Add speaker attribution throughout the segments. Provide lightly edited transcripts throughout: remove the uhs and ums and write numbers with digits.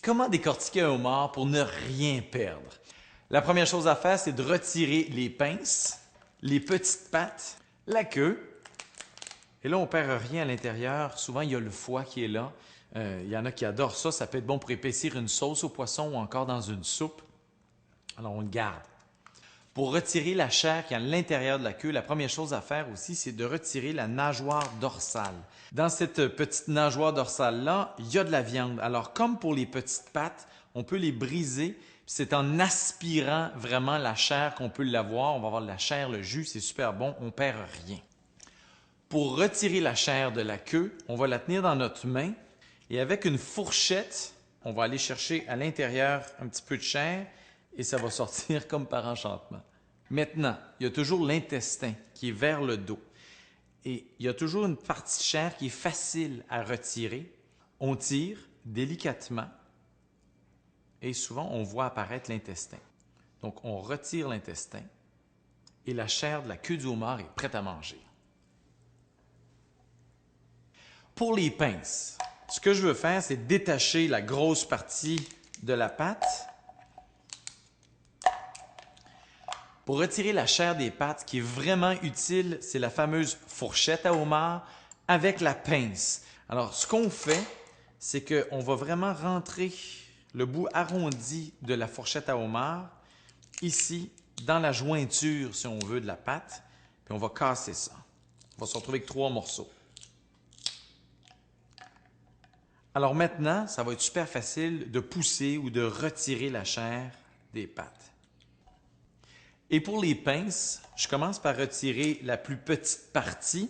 Speaker 1: Comment décortiquer un homard pour ne rien perdre? La première chose à faire, c'est de retirer les pinces, les petites pattes, la queue. Et là, on ne perd rien à l'intérieur. Souvent, il y a le foie qui est là. Il y en a qui adorent ça. Ça peut être bon pour épaissir une sauce au poisson ou encore dans une soupe. Alors, on le garde. Pour retirer la chair qui est à l'intérieur de la queue, la première chose à faire aussi, c'est de retirer la nageoire dorsale. Dans cette petite nageoire dorsale-là, il y a de la viande. Alors, comme pour les petites pattes, on peut les briser. C'est en aspirant vraiment la chair qu'on peut l'avoir. On va avoir de la chair, le jus, c'est super bon, on ne perd rien. Pour retirer la chair de la queue, on va la tenir dans notre main et avec une fourchette, on va aller chercher à l'intérieur un petit peu de chair et ça va sortir comme par enchantement. Maintenant, il y a toujours l'intestin qui est vers le dos. Et il y a toujours une partie de chair qui est facile à retirer. On tire délicatement et souvent on voit apparaître l'intestin. Donc on retire l'intestin et la chair de la queue du homard est prête à manger. Pour les pinces, ce que je veux faire, c'est détacher la grosse partie de la patte. Pour retirer la chair des pattes, ce qui est vraiment utile, c'est la fameuse fourchette à homard avec la pince. Alors, ce qu'on fait, c'est qu'on va vraiment rentrer le bout arrondi de la fourchette à homard ici, dans la jointure, si on veut, de la patte, puis on va casser ça. On va se retrouver avec 3 morceaux. Alors maintenant, ça va être super facile de pousser ou de retirer la chair des pattes. Et pour les pinces, je commence par retirer la plus petite partie.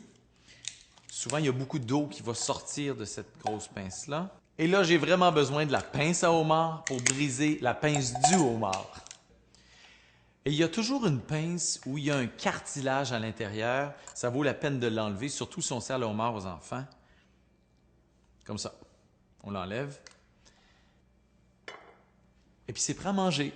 Speaker 1: Souvent, il y a beaucoup d'eau qui va sortir de cette grosse pince-là. Et là, j'ai vraiment besoin de la pince à homard pour briser la pince du homard. Et il y a toujours une pince où il y a un cartilage à l'intérieur. Ça vaut la peine de l'enlever, surtout si on sert le homard aux enfants. Comme ça. On l'enlève. Et puis c'est prêt à manger.